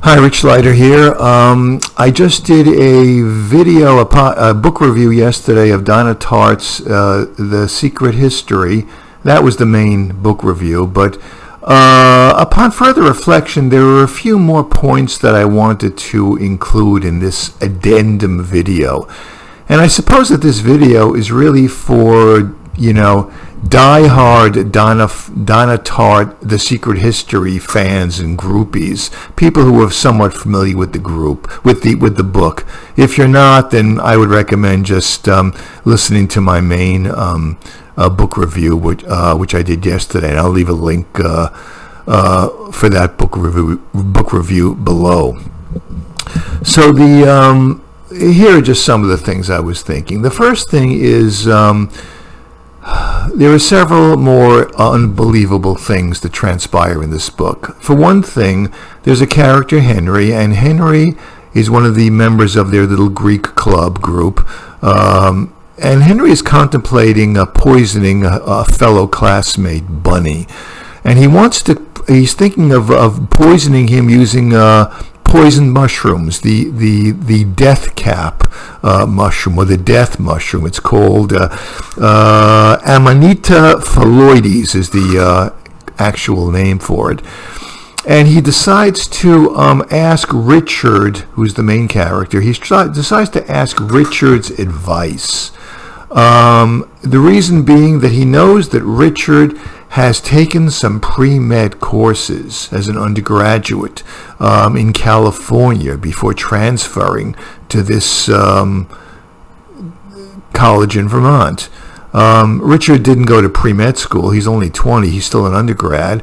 Hi, Rich Leiter here. I just did a video, a book review yesterday of Donna Tartt's The Secret History. That was the main book review, but upon further reflection, there were a few more points that I wanted to include in this addendum video. And I suppose that this video is really for, die-hard Donna Tartt, The Secret History fans and groupies, people who are somewhat familiar with the with the book. If you're not, then I would recommend just listening to my main book review, which I did yesterday, and I'll leave a link for that book review below. So here are just some of the things I was thinking. The first thing is there are several more unbelievable things that transpire in this book. For one thing, there's a character, Henry, and Henry is one of the members of their little Greek club group. And Henry is contemplating poisoning a fellow classmate, Bunny. And he's thinking of poisoning him using poisoned mushrooms, the death cap mushroom, or the death mushroom. It's called Amanita phalloides is the actual name for it. And he decides to ask Richard, who's the main character, decides to ask Richard's advice. The reason being that he knows that Richard has taken some pre-med courses as an undergraduate in California before transferring to this college in Vermont. Richard didn't go to pre-med school. He's only 20. He's still an undergrad.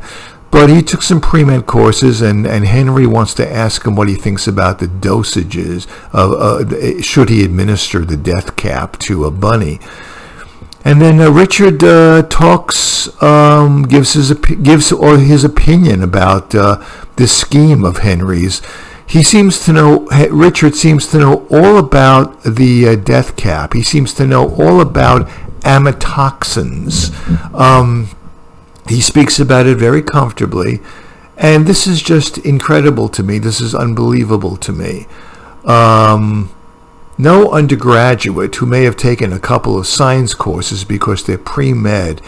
But he took some pre-med courses, and Henry wants to ask him what he thinks about the dosages of should he administer the death cap to a bunny. And then Richard talks, gives his opinion about this scheme of Henry's. Richard seems to know all about the death cap. He seems to know all about amatoxins. He speaks about it very comfortably, and this is just incredible to me. This is unbelievable to me. No undergraduate who may have taken a couple of science courses because they're pre-med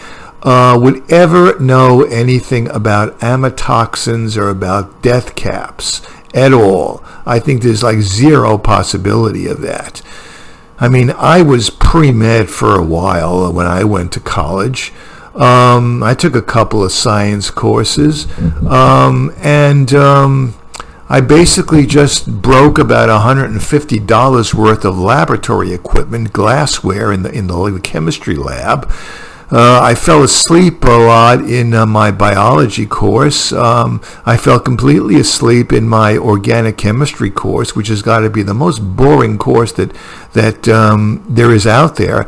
would ever know anything about amatoxins or about death caps at all. I think there's like zero possibility of that. I mean, I was pre-med for a while when I went to college. I took a couple of science courses, and I basically just broke about $150 worth of laboratory equipment, glassware in the chemistry lab. I fell asleep a lot in my biology course. I fell completely asleep in my organic chemistry course, which has got to be the most boring course that there is out there.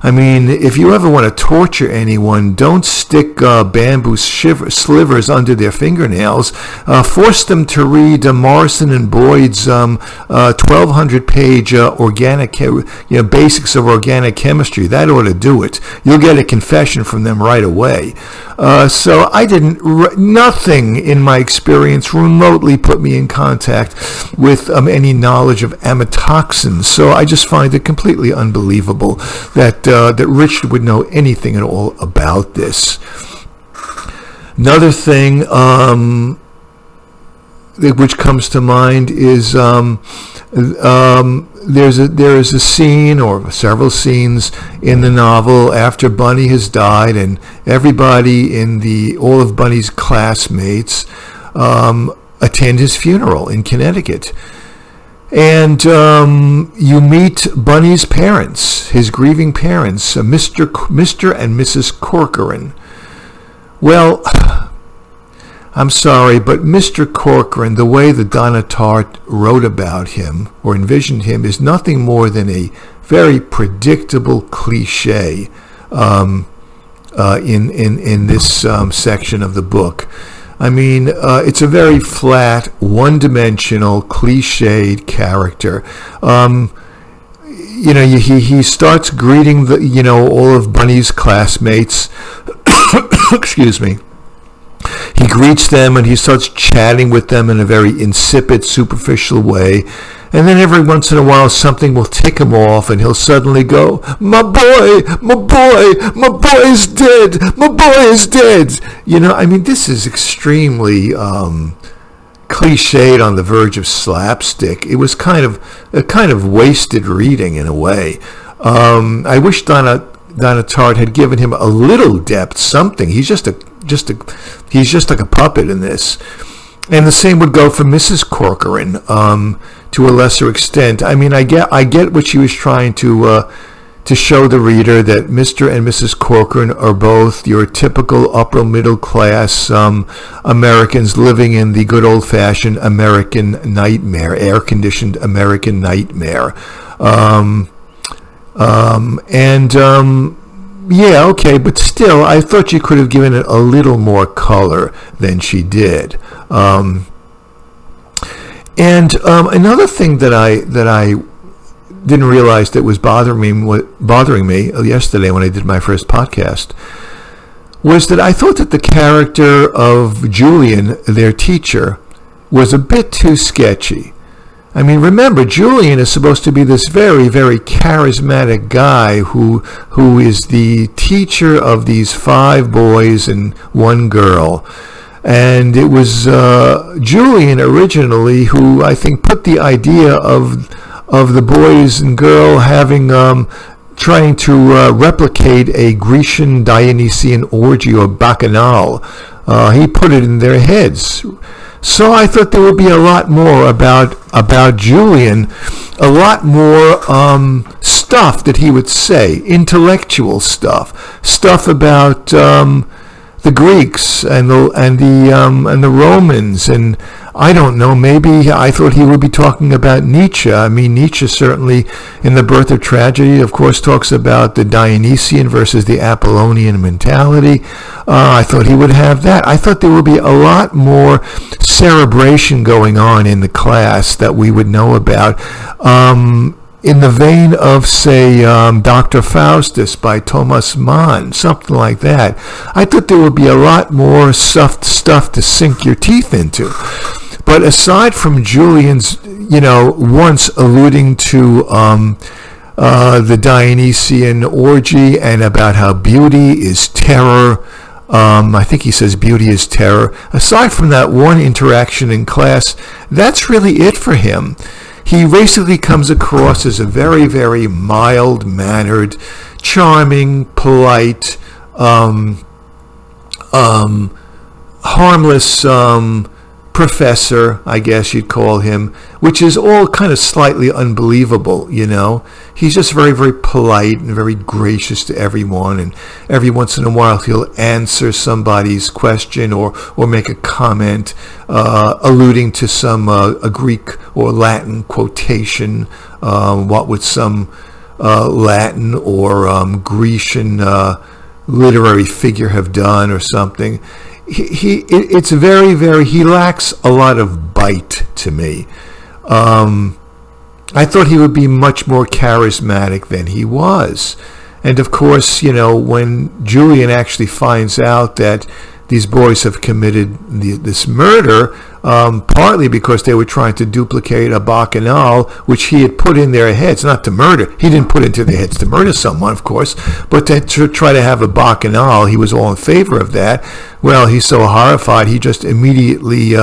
I mean, if you ever want to torture anyone, don't stick bamboo slivers under their fingernails. Force them to read Morrison and Boyd's 1,200-page organic, basics of organic chemistry. That ought to do it. You'll get a confession from them right away. So I nothing in my experience remotely put me in contact with any knowledge of amatoxins. So I just find it completely unbelievable that Richard would know anything at all about this. Another thing which comes to mind is there is a scene or several scenes in the novel after Bunny has died, and everybody all of Bunny's classmates attend his funeral in Connecticut. And you meet Bunny's parents, his grieving parents, Mr. and Mrs. Corcoran. Well, I'm sorry, but Mr. Corcoran, the way that Donna Tartt wrote about him or envisioned him, is nothing more than a very predictable cliche in this section of the book. I mean, it's a very flat, one-dimensional, cliched character. He starts greeting all of Bunny's classmates. Excuse me. He greets them and he starts chatting with them in a very insipid, superficial way. And then every once in a while something will tick him off and he'll suddenly go, my boy, my boy, my boy is dead, my boy is dead. You know, I mean, this is extremely cliched on the verge of slapstick. It was kind of wasted reading in a way. I wish Donna Tartt had given him a little depth, something. He's just like a puppet in this. And the same would go for Mrs. Corcoran, to a lesser extent. I mean, I get what she was trying to show the reader, that Mr. and Mrs. Corcoran are both your typical upper middle class Americans living in the good old fashioned American nightmare, air conditioned American nightmare. Yeah, okay, but still, I thought you could have given it a little more color than she did. Another thing that I didn't realize that was bothering me yesterday when I did my first podcast was that I thought that the character of Julian, their teacher, was a bit too sketchy. I mean, remember, Julian is supposed to be this very, very charismatic guy who is the teacher of these 5 boys and 1 girl. And it was Julian originally who, I think, put the idea of the boys and girl having trying to replicate a Grecian Dionysian orgy or bacchanal. He put it in their heads. So I thought there would be a lot more about Julian, a lot more stuff that he would say, intellectual stuff about the Greeks and the Romans, and I don't know, maybe I thought he would be talking about Nietzsche. I mean, Nietzsche certainly in The Birth of Tragedy, of course, talks about the Dionysian versus the Apollonian mentality. I thought he would have that. I thought there would be a lot more cerebration going on in the class that we would know about. In the vein of, say, Dr. Faustus by Thomas Mann, something like that. I thought there would be a lot more soft stuff to sink your teeth into. But aside from Julian's, once alluding to the Dionysian orgy and about how beauty is terror, I think he says beauty is terror. Aside from that one interaction in class, that's really it for him. He basically comes across as a very, very mild-mannered, charming, polite, harmless professor, I guess you'd call him, which is all kind of slightly unbelievable, He's just very, very polite and very gracious to everyone, and every once in a while he'll answer somebody's question or make a comment alluding to some a Greek or Latin quotation, what would some Latin or Grecian literary figure have done or something. It's very, very, he lacks a lot of bite to me. I thought he would be much more charismatic than he was. And of course, when Julian actually finds out that these boys have committed this murder, partly because they were trying to duplicate a bacchanal, which he had put in their heads, not to murder. He didn't put it into their heads to murder someone, of course, but to try to have a bacchanal. He was all in favor of that. Well, he's so horrified, he just immediately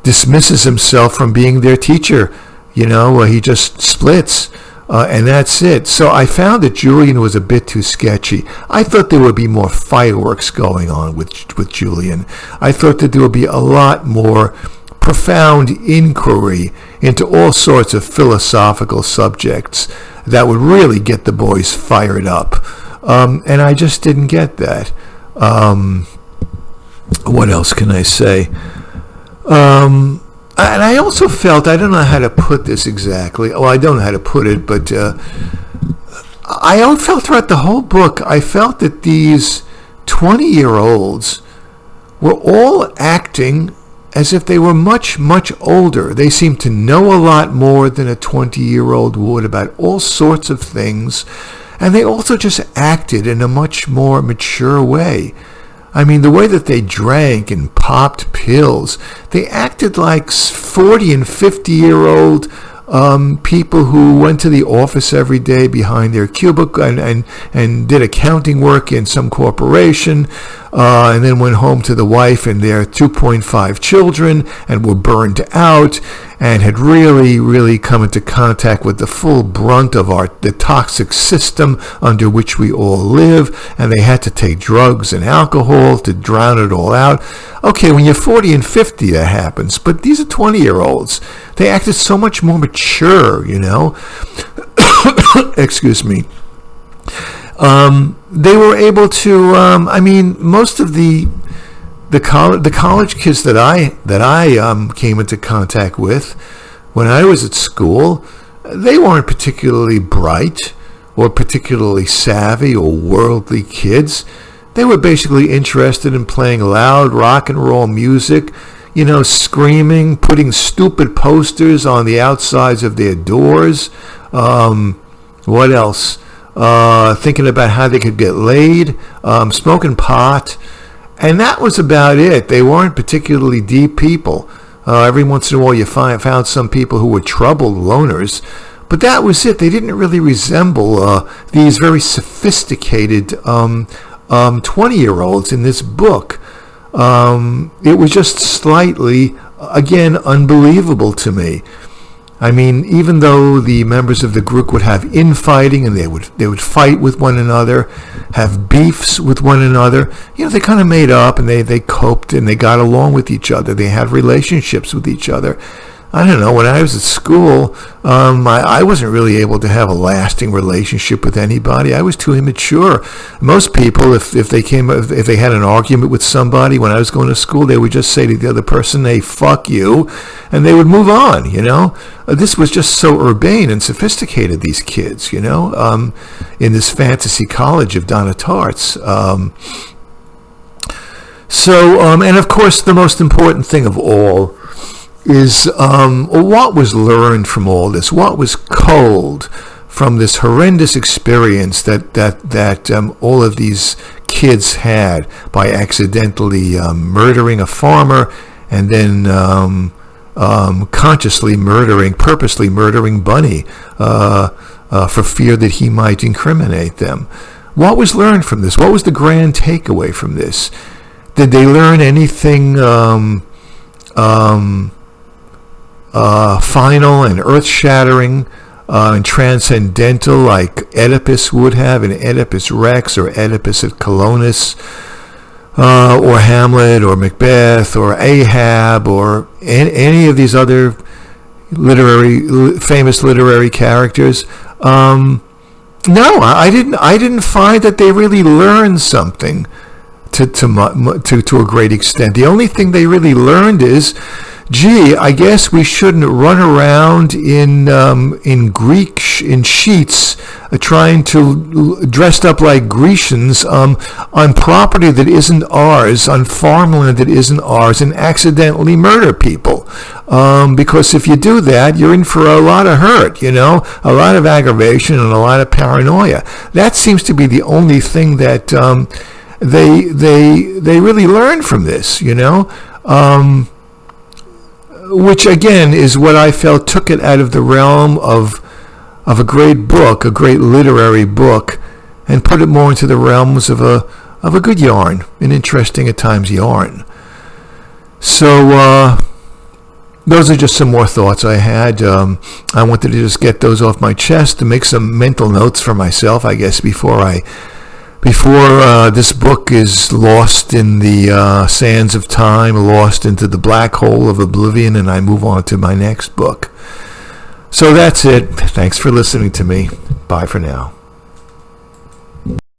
dismisses himself from being their teacher. He just splits. And that's it. So I found that Julian was a bit too sketchy. I thought there would be more fireworks going on with Julian. I thought that there would be a lot more profound inquiry into all sorts of philosophical subjects that would really get the boys fired up. And I just didn't get that. What else can I say? And I also felt, I don't know how to put this exactly. Well, I don't know how to put it, but I felt throughout the whole book, I felt that these 20-year-olds were all acting as if they were much, much older. They seemed to know a lot more than a 20-year-old would about all sorts of things, and they also just acted in a much more mature way. I mean, the way that they drank and popped pills, they acted like 40 and 50-year-old people who went to the office every day behind their cubicle and did accounting work in some corporation, and then went home to the wife and their 2.5 children and were burned out and had really come into contact with the full brunt of the toxic system under which we all live, and they had to take drugs and alcohol to drown it all out. Okay, when you're 40 and 50 that happens, but these are 20-year-olds. They acted so much more mature, excuse me. They were able to, most of the college kids that I came into contact with when I was at school, they weren't particularly bright or particularly savvy or worldly kids. They were basically interested in playing loud rock and roll music, screaming, putting stupid posters on the outsides of their doors. What else? Thinking about how they could get laid, smoking pot. And that was about it. They weren't particularly deep people. Every once in a while you found some people who were troubled loners. But that was it. They didn't really resemble these very sophisticated 20-year-olds in this book. It was just slightly, again, unbelievable to me. I mean, even though the members of the group would have infighting and they would fight with one another, have beefs with one another, they kind of made up and they coped and they got along with each other. They had relationships with each other. I don't know, when I was at school, I wasn't really able to have a lasting relationship with anybody. I was too immature. Most people, if they had an argument with somebody when I was going to school, they would just say to the other person, "Hey, fuck you," and they would move on, This was just so urbane and sophisticated, these kids, in this fantasy college of Donna Tartt's. And of course, the most important thing of all is what was learned from all this, what was culled from this horrendous experience that all of these kids had by accidentally murdering a farmer and then purposely murdering Bunny for fear that he might incriminate them. What was learned from this? What was the grand takeaway from this? Did they learn anything final and earth-shattering and transcendental like Oedipus would have in Oedipus Rex or Oedipus at Colonus or Hamlet or Macbeth or Ahab or any of these other famous literary characters? No, I didn't find that they really learned something to a great extent. The only thing they really learned is, gee, I guess we shouldn't run around in sheets, trying to dressed up like Grecians on property that isn't ours, on farmland that isn't ours, and accidentally murder people. Because if you do that, you're in for a lot of hurt, a lot of aggravation and a lot of paranoia. That seems to be the only thing that they really learned from this, which again is what I felt took it out of the realm of a great book, a great literary book, and put it more into the realms of a good yarn, an interesting at times yarn. So those are just some more thoughts I had. I wanted to just get those off my chest to make some mental notes for myself, I guess, before this book is lost in the sands of time, lost into the black hole of oblivion, and I move on to my next book. So that's it. Thanks for listening to me. Bye for now.